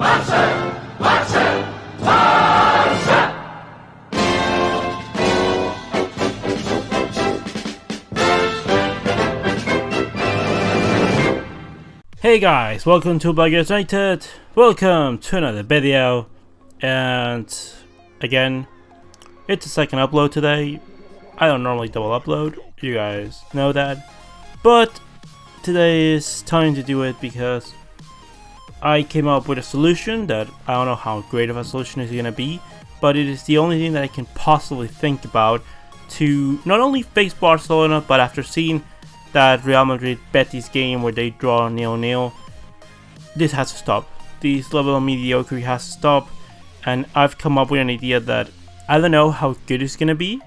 Hey guys, welcome to Black United. Welcome to another video. And again, it's the second upload today. I don't normally double upload, you guys know that. But today is time to do it because I came up with a solution that I don't know how great of a solution it's gonna be, but it is the only thing that I can possibly think about to not only face Barcelona, but after seeing that Real Madrid Betis game where they draw 0-0, this has to stop. This level of mediocrity has to stop, and I've come up with an idea that I don't know how good it's gonna be,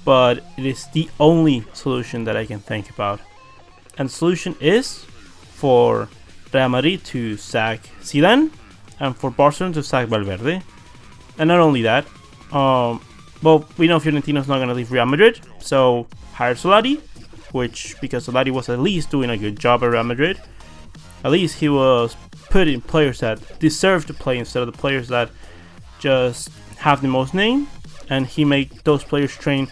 but it is the only solution that I can think about. And the solution is for Real Madrid to sack Zidane and for Barcelona to sack Valverde. And not only that, well, we know Fiorentino's not gonna leave Real Madrid, so hire Solari. Which, because Solari was at least doing a good job at Real Madrid, at least he was putting players that deserve to play instead of the players that just have the most name, and he made those players train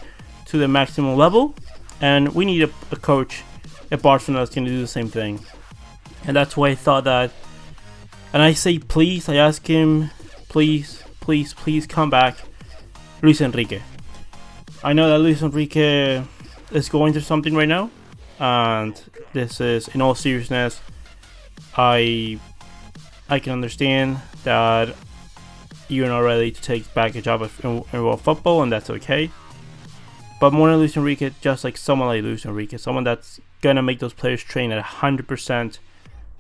to the maximum level. And we need a coach at Barcelona that's going to do the same thing. And that's why I thought that, and I say please, I ask him, please come back, Luis Enrique. I know that Luis Enrique is going through something right now, and this is, in all seriousness, I can understand that you're not ready to take back a job in world football, and that's okay. But more than Luis Enrique, just like someone like Luis Enrique, someone that's gonna make those players train at 100%,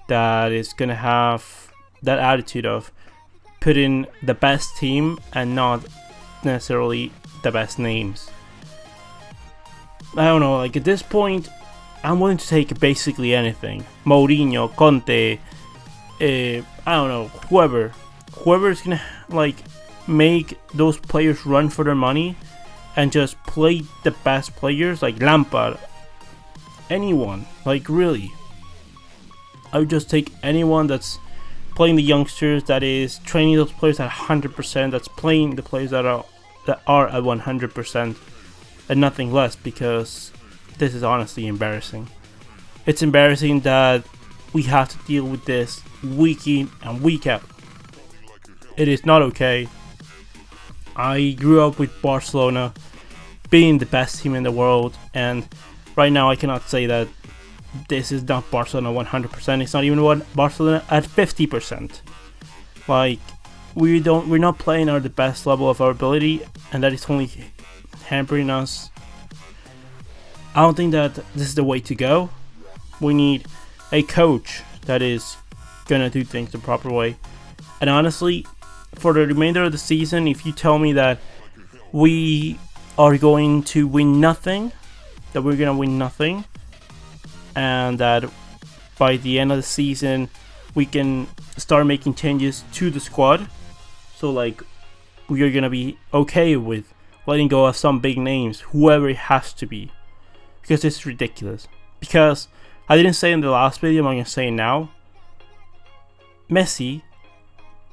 that is gonna have that attitude of putting the best team and not necessarily the best names. I don't know, like at this point, I'm willing to take basically anything. Mourinho, Conte, I don't know, whoever is gonna like make those players run for their money and just play the best players, like Lampard, anyone, like really. I would just take anyone that's playing the youngsters, that is training those players at 100%, that's playing the players that are at 100%. And nothing less, because this is honestly embarrassing. It's embarrassing that we have to deal with this week in and week out. It is not okay. I grew up with Barcelona being the best team in the world, and right now I cannot say that this is not Barcelona 100%. It's not even Barcelona at 50%. Like, we're not playing at the best level of our ability, and that is only hampering us. I don't think that this is the way to go. We need a coach that is gonna do things the proper way. And honestly, for the remainder of the season, if you tell me that we are going to win nothing, that we're gonna win nothing, and that by the end of the season we can start making changes to the squad, so like we are gonna be okay with letting go of some big names, whoever it has to be, because it's ridiculous. Because I didn't say in the last video, I'm gonna say it now, Messi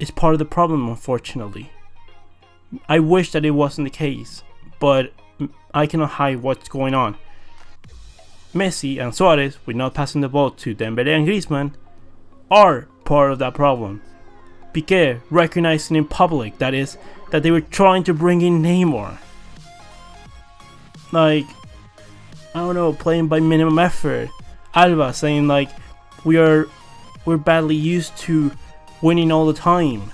is part of the problem, unfortunately. I wish that it wasn't the case, but I cannot hide what's going on. Messi and Suarez, with not passing the ball to Dembele and Griezmann, are part of that problem. Piqué recognizing in public that they were trying to bring in Neymar. Like, I don't know, playing by minimum effort. Alba saying like we're badly used to winning all the time.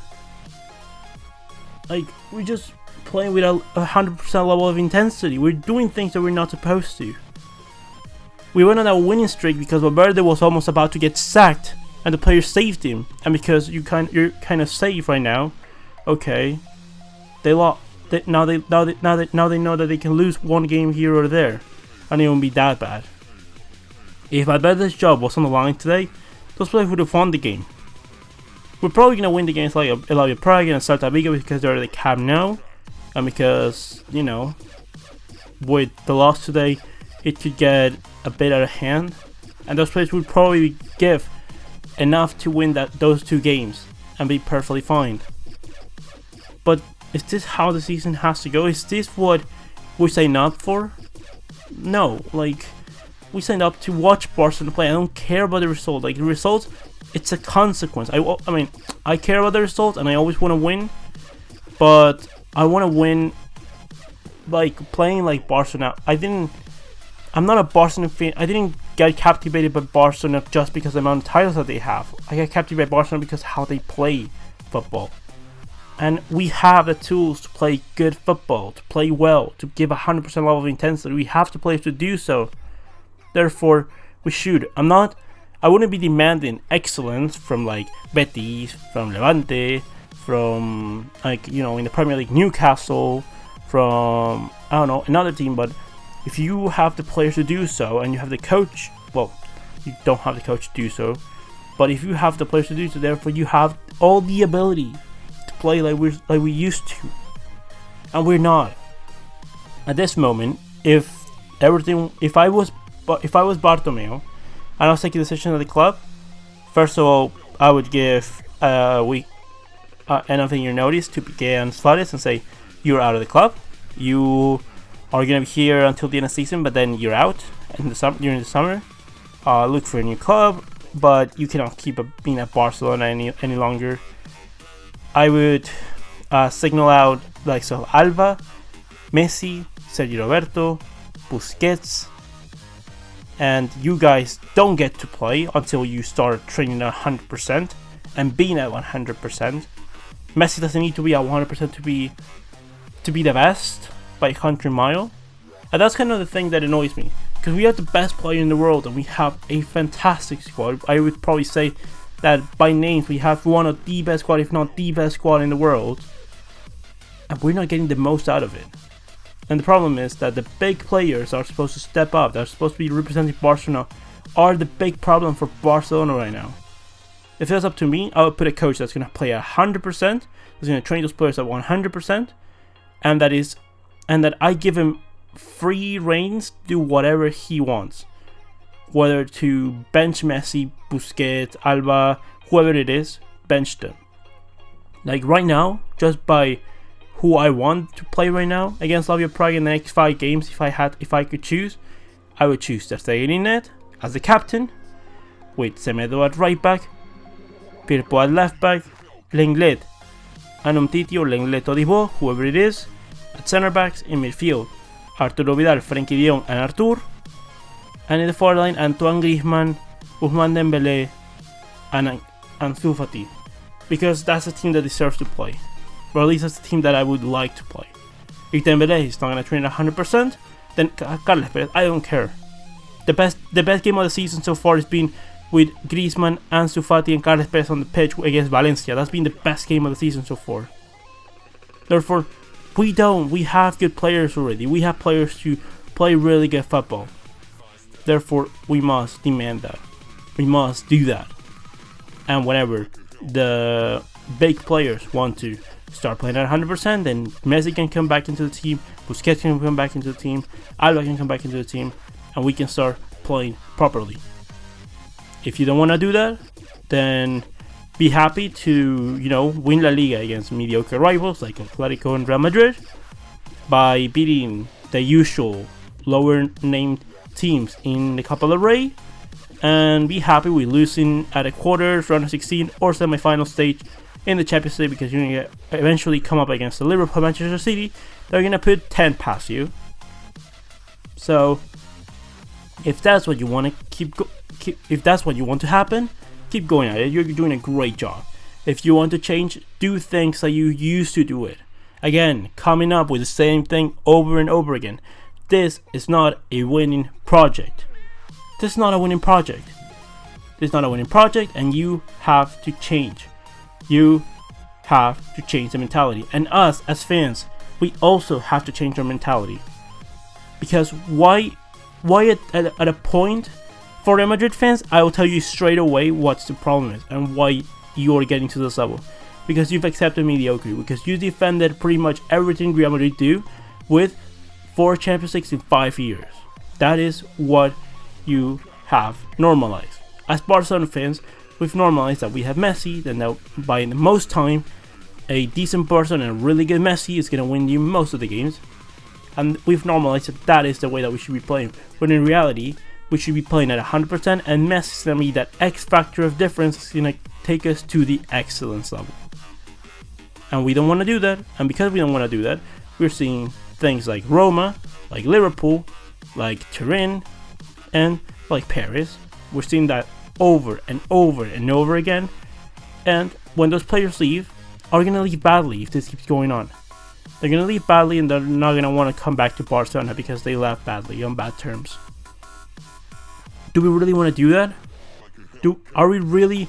Like, we're just playing with a 100% level of intensity. We're doing things that we're not supposed to. We went on a winning streak because Valverde was almost about to get sacked and the players saved him. And because you're kind of safe right now, okay, they lost. Now they know that they can lose one game here or there, and it won't be that bad. If Valverde's job was on the line today, those players would have won the game. We're probably gonna win the games like Elavia Prague and Celta Vigo because they're the Camp Nou, and because, you know, with the loss today, it could get a bit out of hand, and those players would probably give enough to win those two games. and be perfectly fine. But is this how the season has to go? Is this what we signed up for? No, like, we signed up to watch Barcelona play. I don't care about the result. Like, the result, it's a consequence. I mean, I care about the result, and I always want to win, but I want to win, like, playing like Barcelona. I'm not a Barcelona fan. I didn't get captivated by Barcelona just because of the amount of titles that they have. I got captivated by Barcelona because how they play football. And we have the tools to play good football, to play well, to give 100% level of intensity. We have the players to do so. Therefore, we should. I wouldn't be demanding excellence from like Betis, from Levante, from like, you know, in the Premier League, Newcastle, from, I don't know, another team. But if you have the players to do so, and you have the coach, well, you don't have the coach to do so, but if you have the players to do so, therefore you have all the ability to play like we used to, and we're not. At this moment, if I was Bartomeu, and I was taking decisions at the club, first of all, I would give anything your notice to Piqué and Suarez and say, you're out of the club. You are going to be here until the end of the season, but then you're out during the summer. Look for a new club, but you cannot keep being at Barcelona any longer. I would signal out like so Alba, Messi, Sergio Roberto, Busquets, and you guys don't get to play until you start training at 100% and being at 100%. Messi doesn't need to be at 100% to be the best by a country mile, and that's kind of the thing that annoys me, because we have the best player in the world and we have a fantastic squad. I would probably say that by names we have one of the best squad, if not the best squad in the world, and we're not getting the most out of it. And the problem is that the big players are supposed to step up, they're supposed to be representing Barcelona, are the big problem for Barcelona right now. If it was up to me, I would put a coach that's going to play 100%, that's going to train those players at 100%, and that I give him free reins to do whatever he wants. Whether to bench Messi, Busquets, Alba, whoever it is, bench them. Like right now, just by who I want to play right now against Slavia Prague in the next 5 games, if I could choose, I would choose Ter Stegen in net as the captain, with Semedo at right back, Firpo at left back, Lenglet, Umtiti or Lenglet Todibo, whoever it is, at center backs. In midfield, Arturo Vidal, Frenkie de Jong and Artur, and in the forward line, Antoine Griezmann, Ousmane Dembélé and Ansu Fati, because that's a team that deserves to play, or at least that's the team that I would like to play. If Dembélé is not going to train at 100%, then Carles Perez, I don't care. The best game of the season so far has been with Griezmann, Ansu Fati and Carles Perez on the pitch against Valencia. That's been the best game of the season so far. Therefore, we have good players already. We have players to play really good football. Therefore, we must demand that. We must do that. And whenever the big players want to start playing at 100%, then Messi can come back into the team, Busquets can come back into the team, Alba can come back into the team, and we can start playing properly. If you don't want to do that, then be happy to, win La Liga against mediocre rivals like Atletico and Real Madrid by beating the usual lower named teams in the Copa del Rey, and be happy with losing at a quarters, round of 16 or semi-final stage in the Champions League, because you're going to eventually come up against the Liverpool, Manchester City. They're going to put 10 past you. So if that's what you want to if that's what you want to happen, keep going at it. You're doing a great job. If you want to change, do things like you used to do it. Again, coming up with the same thing over and over again. This is not a winning project. This is not a winning project. This is not a winning project, and you have to change. You have to change the mentality. And us as fans, we also have to change our mentality. Because why at a point, for Real Madrid fans, I will tell you straight away what's the problem is and why you're getting to this level. Because you've accepted mediocrity. Because you defended pretty much everything Real Madrid do with 4 Champions Leagues in 5 years. That is what you have normalized. As Barcelona fans, we've normalized that we have Messi, then that by the most time, a decent Barca and a really good Messi is going to win you most of the games. And we've normalized that that is the way that we should be playing. But in reality, we should be playing at 100%, and Messi's going to be that X factor of difference is going to take us to the excellence level. And we don't want to do that, and because we don't want to do that, we're seeing things like Roma, like Liverpool, like Turin, and like Paris. We're seeing that over and over and over again, and when those players leave, are going to leave badly if this keeps going on. They're going to leave badly, and they're not going to want to come back to Barcelona because they left badly, on bad terms. Do we really want to do that? Are we really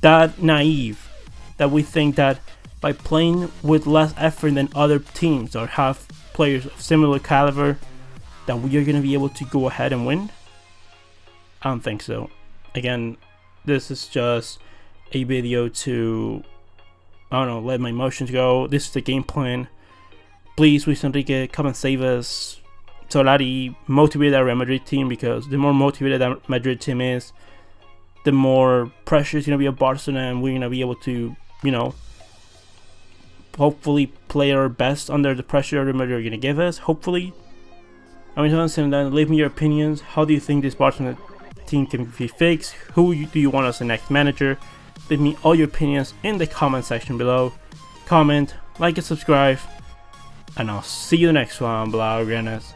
that naive that we think that by playing with less effort than other teams or have players of similar caliber that we are going to be able to go ahead and win? I don't think so. Again, this is just a video to, I don't know, let my emotions go. This is the game plan. Please, Luis Enrique, come and save us. Solari, motivate our Real Madrid team, because the more motivated that Madrid team is, the more pressure is going to be on Barcelona, and we're going to be able to, you know, hopefully play our best under the pressure Real Madrid are going to give us. Hopefully. I mean, leave me your opinions. How do you think this Barcelona team can be fixed? Who do you want as the next manager? Leave me all your opinions in the comment section below. Comment, like, and subscribe. And I'll see you next one, Blaugranas.